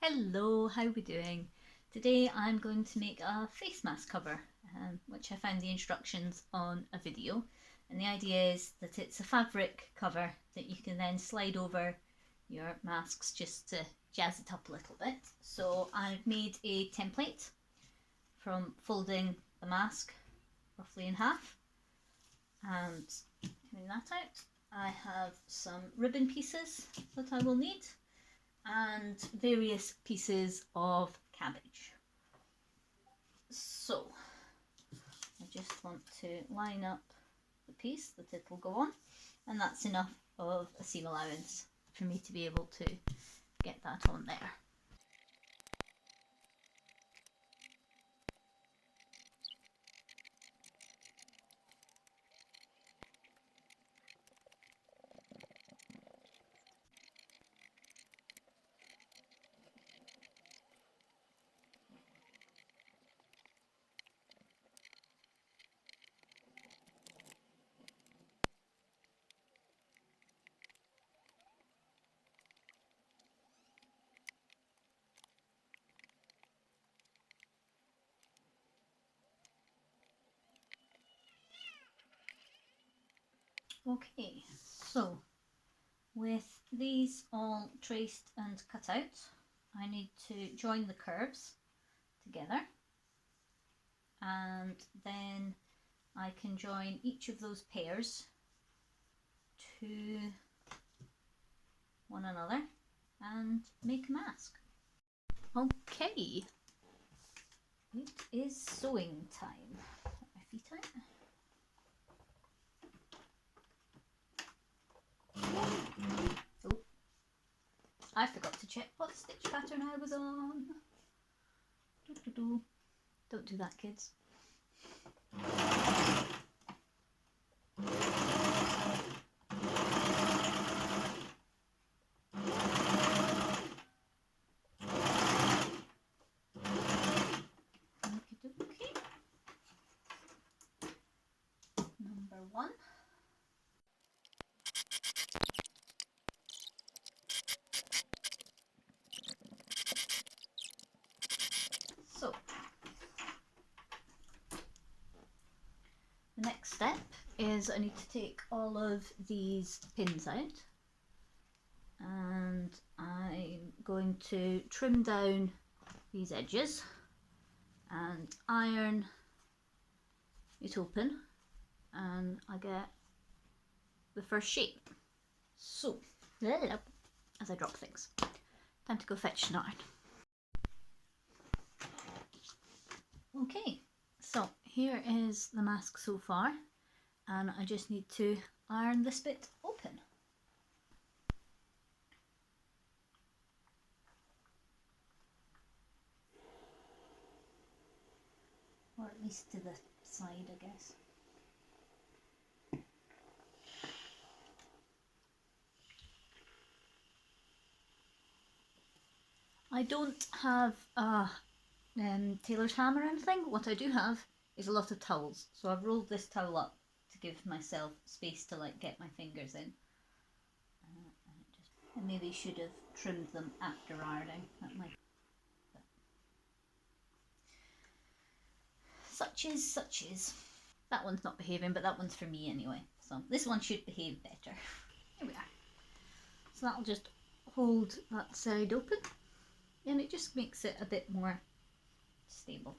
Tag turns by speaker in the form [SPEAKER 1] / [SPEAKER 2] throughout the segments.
[SPEAKER 1] Hello, how are we doing? Today I'm going to make a face mask cover, which I found the instructions on a video. And the idea is that it's a fabric cover that you can then slide over your masks just to jazz it up a little bit. So I've made a template from folding the mask roughly in half and cleaning that out. I have some ribbon pieces that I will need and various pieces of cabbage. So I just want to line up the piece that it will go on, and that's enough of a seam allowance for me to be able to get that on there. Okay, so with these all traced and cut out, I need to join the curves together, and then I can join each of those pairs to one another and make a mask. Okay, it is sewing time. Put my feet out. Oh, I forgot to check what stitch pattern I was on. Don't do that, kids. Okay. Number one. So the next step is I need to take all of these pins out, and I'm going to trim down these edges and iron it open, and I get the first shape. So, as I drop things, time to go fetch an iron. Okay, so here is the mask so far, and I just need to iron this bit open. Or at least to the side, I guess. I don't have a tailor's hammer or anything. What I do have is a lot of towels, so I've rolled this towel up to give myself space to get my fingers in. I maybe should have trimmed them after ironing. That might. Such is. That one's not behaving, but that one's for me anyway. So this one should behave better. Here we are. So that'll just hold that side open, and it just makes it a bit more stable.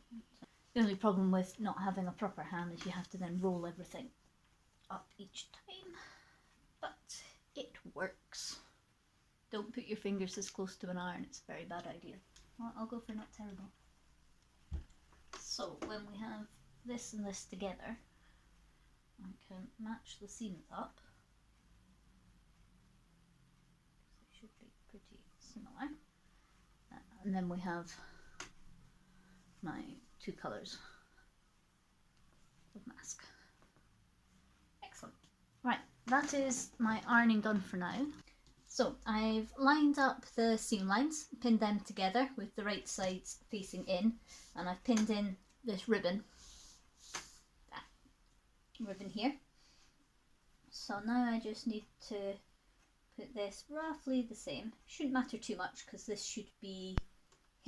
[SPEAKER 1] The only problem with not having a proper hand is you have to then roll everything up each time, but it works. Don't put your fingers this close to an iron, it's a very bad idea. Well, I'll go for not terrible. So when we have this and this together, I can match the seams up. They should be pretty similar. And then we have my two colours of mask. Excellent. Right, that is my ironing done for now. So I've lined up the seam lines, pinned them together with the right sides facing in, and I've pinned in this ribbon, that ribbon here. So now I just need to put this roughly the same. Shouldn't matter too much because this should be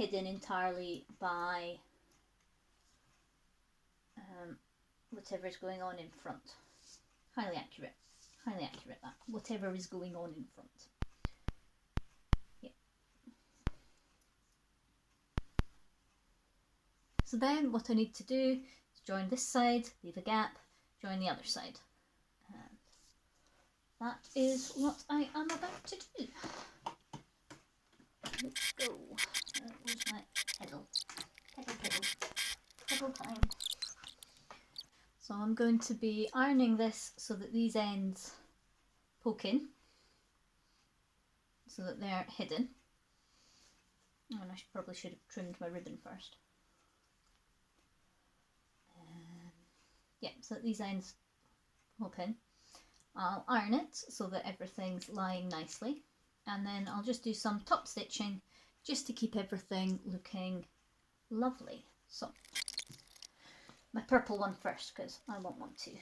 [SPEAKER 1] hidden entirely by whatever is going on in front. Highly accurate that. Whatever is going on in front. Yeah. So then what I need to do is join this side, leave a gap, join the other side. And that is what I am about to do. Let's go. Where's my pedal? Pedal time. So I'm going to be ironing this so that these ends poke in, so that they're hidden. And I probably should have trimmed my ribbon first. Yeah, so that these ends poke in. I'll iron it so that everything's lying nicely, and then I'll just do some top stitching just to keep everything looking lovely. So my purple one first, because I won't want to. That's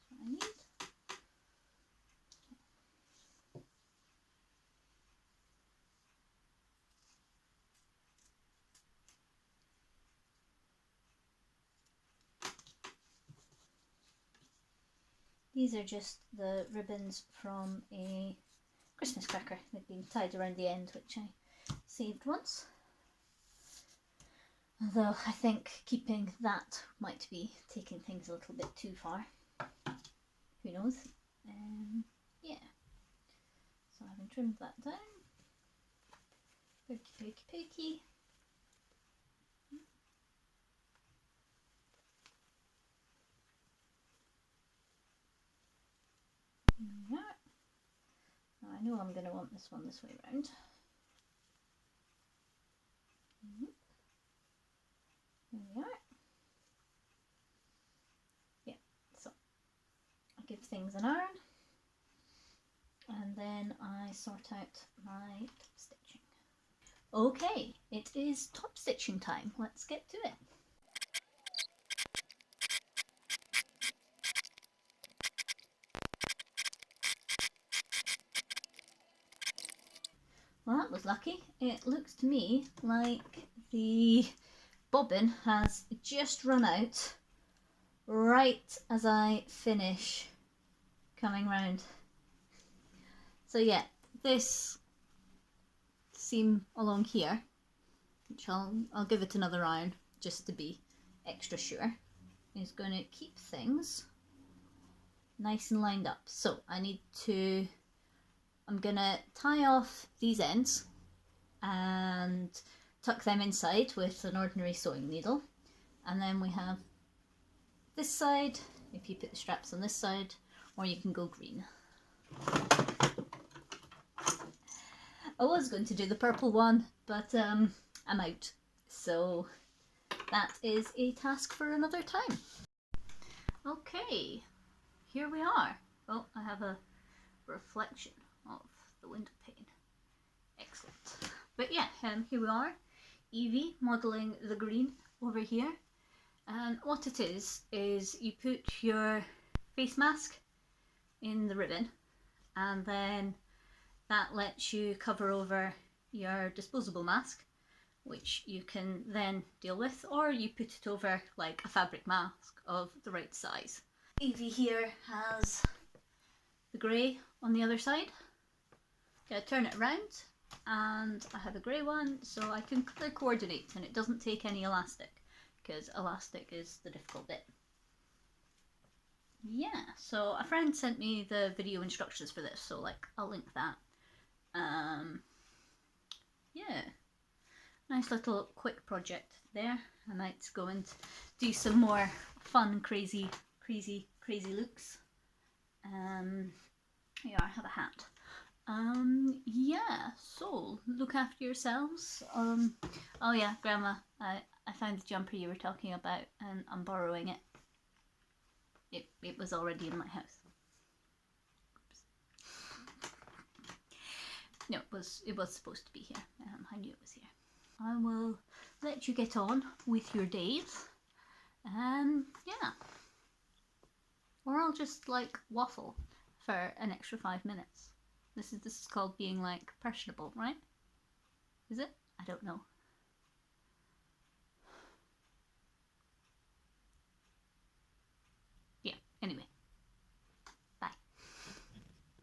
[SPEAKER 1] what I need. These are just the ribbons from a Christmas cracker. They've been tied around the end, which I saved once. Although I think keeping that might be taking things a little bit too far. Who knows? Yeah. So having trimmed that down, pokey. Yeah. Now I know I'm going to want this one this way round. There we are. Yeah, so I give things an iron, and then I sort out my top stitching. Okay, it is top stitching time. Let's get to it. Well, that was lucky. It looks to me like the bobbin has just run out right as I finish coming round. So yeah, this seam along here, which I'll give it another iron just to be extra sure, is going to keep things nice and lined up. So I'm going to tie off these ends and tuck them inside with an ordinary sewing needle, and then we have this side, if you put the straps on this side, or you can go green. I was going to do the purple one, but I'm out, so that is a task for another time. Okay, here we are. Oh, I have a reflection of the window pane. Excellent. But yeah, here we are. Evie modelling the green over here. And what it is you put your face mask in the ribbon, and then that lets you cover over your disposable mask, which you can then deal with, or you put it over like a fabric mask of the right size. Evie here has the grey on the other side. Gotta turn it around, and I have a grey one, so I can clear coordinate, and it doesn't take any elastic, because elastic is the difficult bit. Yeah, so a friend sent me the video instructions for this, so like I'll link that. Yeah, nice little quick project there. I might go and do some more fun, crazy looks. Here, I have a hat. Yeah, so look after yourselves. Oh yeah, Grandma, I found the jumper you were talking about, and I'm borrowing it. It was already in my house. Oops. No, it was supposed to be here. I knew it was here. I will let you get on with your days, Yeah. Or I'll just like waffle for an extra 5 minutes. This is called being like personable, right? Is it? I don't know.